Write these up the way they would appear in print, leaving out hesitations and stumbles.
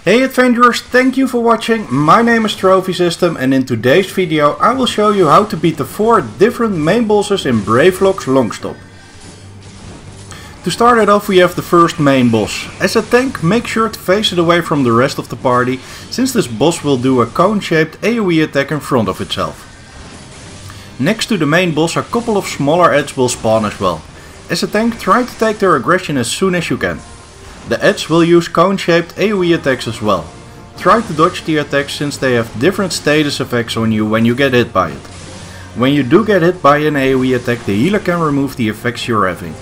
Hey adventurers, thank you for watching. My name is Trophy System and in today's video I will show you how to beat the 4 different main bosses in Brayflox Longstop. To start it off we have the first main boss. As a tank, make sure to face it away from the rest of the party, since this boss will do a cone-shaped AoE attack in front of itself. Next to the main boss a couple of smaller adds will spawn as well. As a tank, try to take their aggression as soon as you can. The adds will use cone-shaped AoE attacks as well. Try to dodge the attacks since they have different status effects on you when you get hit by it. When you do get hit by an AoE attack, the healer can remove the effects you're having.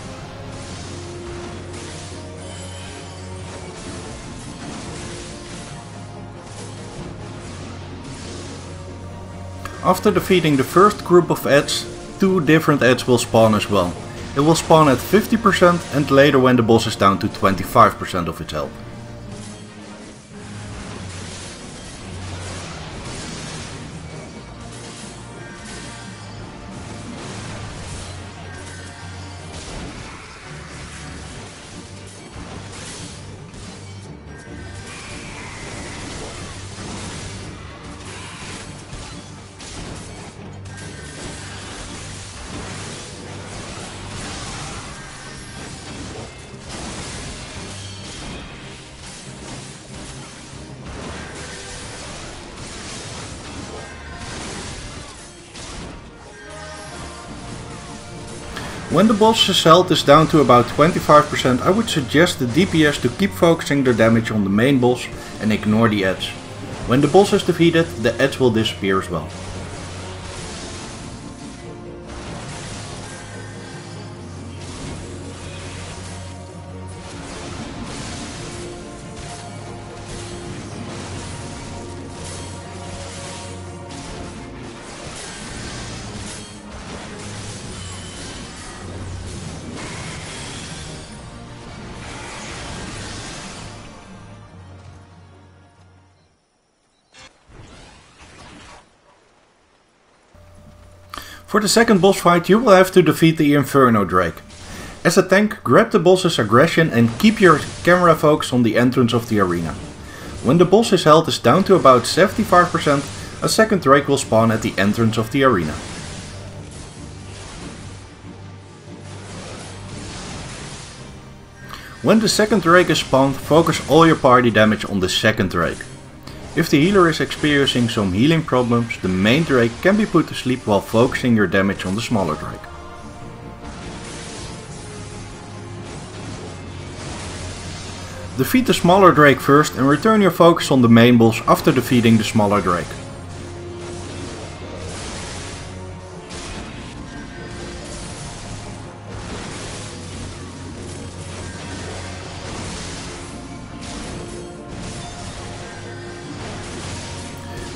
After defeating the first group of adds, 2 different adds will spawn as well. It will spawn at 50% and later when the boss is down to 25% of its health. When the boss's health is down to about 25%, I would suggest the DPS to keep focusing their damage on the main boss and ignore the adds. When the boss is defeated, the adds will disappear as well. For the second boss fight you will have to defeat the Inferno Drake. As a tank, grab the boss's aggression and keep your camera focused on the entrance of the arena. When the boss's health is down to about 75%, a second Drake will spawn at the entrance of the arena. When the second Drake is spawned, focus all your party damage on the second Drake. If the healer is experiencing some healing problems, the main Drake can be put to sleep while focusing your damage on the smaller Drake. Defeat the smaller Drake first and return your focus on the main boss after defeating the smaller Drake.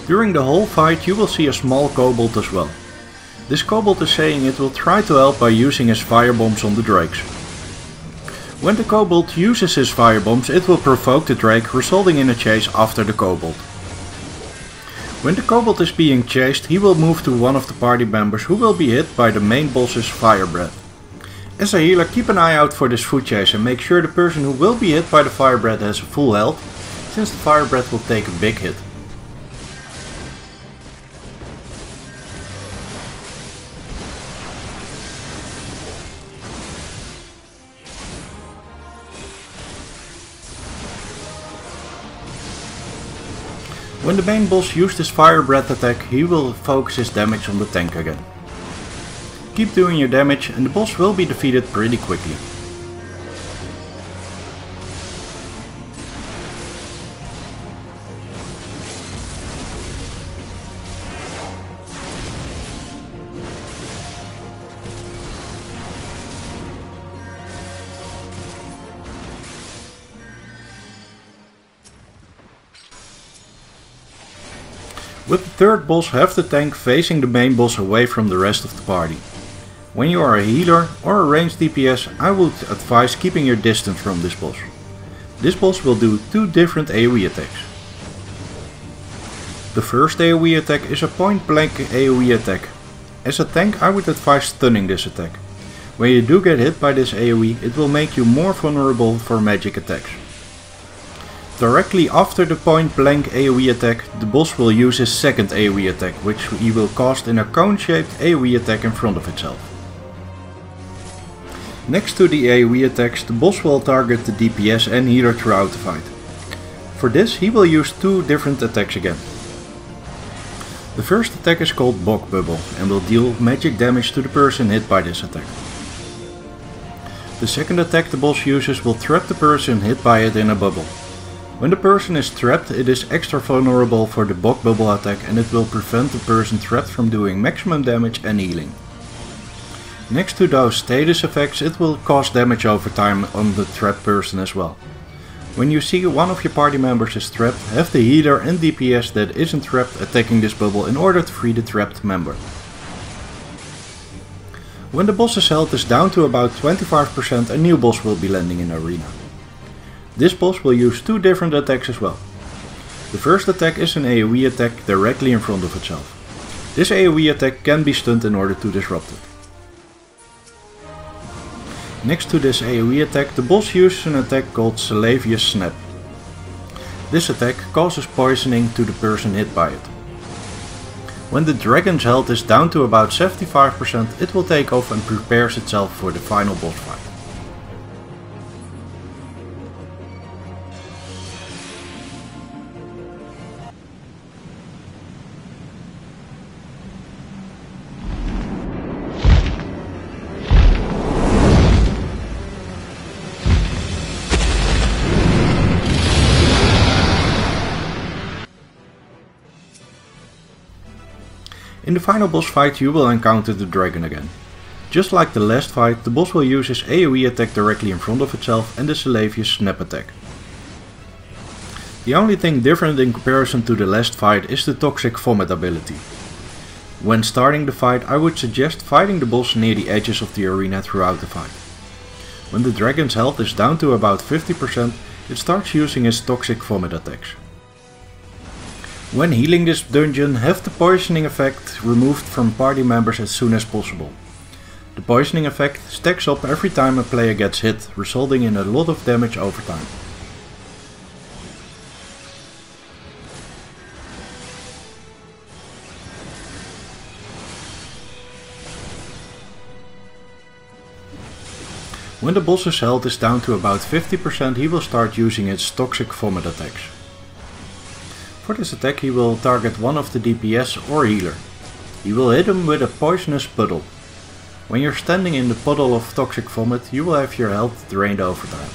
During the whole fight you will see a small kobold as well. This kobold is saying it will try to help by using his firebombs on the drakes. When the kobold uses his firebombs it will provoke the drake, resulting in a chase after the kobold. When the kobold is being chased he will move to one of the party members who will be hit by the main boss's fire breath. As a healer, keep an eye out for this foot chase and make sure the person who will be hit by the fire breath has full health, since the fire breath will take a big hit. When the main boss used his fire breath attack, he will focus his damage on the tank again. Keep doing your damage and the boss will be defeated pretty quickly. With the third boss, have the tank facing the main boss away from the rest of the party. When you are a healer or a ranged DPS, I would advise keeping your distance from this boss. This boss will do 2 different AoE attacks. The first AoE attack is a point blank AoE attack. As a tank I would advise stunning this attack. When you do get hit by this AoE, it will make you more vulnerable for magic attacks. Directly after the point blank AoE attack, the boss will use his second AoE attack, which he will cast in a cone-shaped AoE attack in front of itself. Next to the AoE attacks, the boss will target the DPS and healer throughout the fight. For this he will use two different attacks again. The first attack is called Bog Bubble and will deal magic damage to the person hit by this attack. The second attack the boss uses will trap the person hit by it in a bubble. When the person is trapped, it is extra vulnerable for the Bog Bubble attack and it will prevent the person trapped from doing maximum damage and healing. Next to those status effects, it will cause damage over time on the trapped person as well. When you see one of your party members is trapped, have the healer and DPS that isn't trapped attacking this bubble in order to free the trapped member. When the boss's health is down to about 25%, a new boss will be landing in the arena. This boss will use two different attacks as well. The first attack is an AoE attack directly in front of itself. This AoE attack can be stunned in order to disrupt it. Next to this AoE attack, the boss uses an attack called Salavious Snap. This attack causes poisoning to the person hit by it. When the dragon's health is down to about 75%, it will take off and prepares itself for the final boss fight. In the final boss fight you will encounter the dragon again. Just like the last fight, the boss will use his AoE attack directly in front of itself and the Salavious Snap attack. The only thing different in comparison to the last fight is the Toxic Vomit ability. When starting the fight, I would suggest fighting the boss near the edges of the arena throughout the fight. When the dragon's health is down to about 50%, it starts using his Toxic Vomit attacks. When healing this dungeon, have the poisoning effect removed from party members as soon as possible. The poisoning effect stacks up every time a player gets hit, resulting in a lot of damage over time. When the boss's health is down to about 50%, he will start using his Toxic Vomit attacks. For this attack he will target one of the DPS or healer. He will hit him with a poisonous puddle. When you're standing in the puddle of toxic vomit, you will have your health drained over time.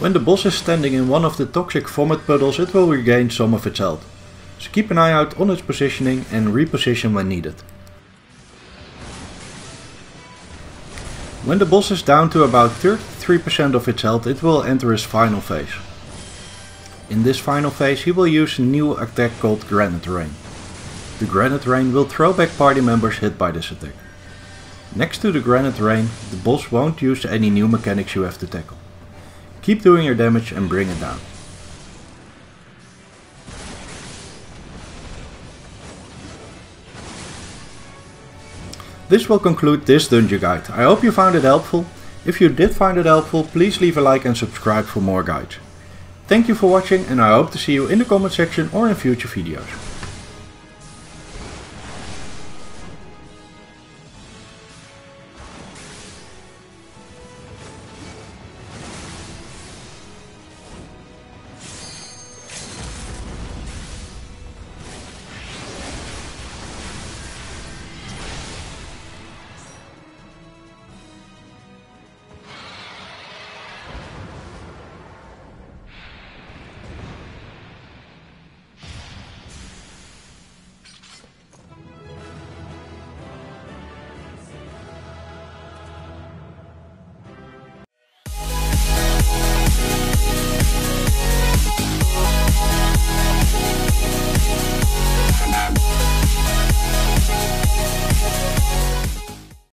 When the boss is standing in one of the toxic vomit puddles, it will regain some of its health, so keep an eye out on its positioning and reposition when needed. When the boss is down to about 33% of its health, it will enter his final phase. In this final phase he will use a new attack called Granite Rain. The Granite Rain will throw back party members hit by this attack. Next to the Granite Rain, the boss won't use any new mechanics you have to tackle. Keep doing your damage and bring it down. This will conclude this dungeon guide. I hope you found it helpful. If you did find it helpful, please leave a like and subscribe for more guides. Thank you for watching and I hope to see you in the comment section or in future videos.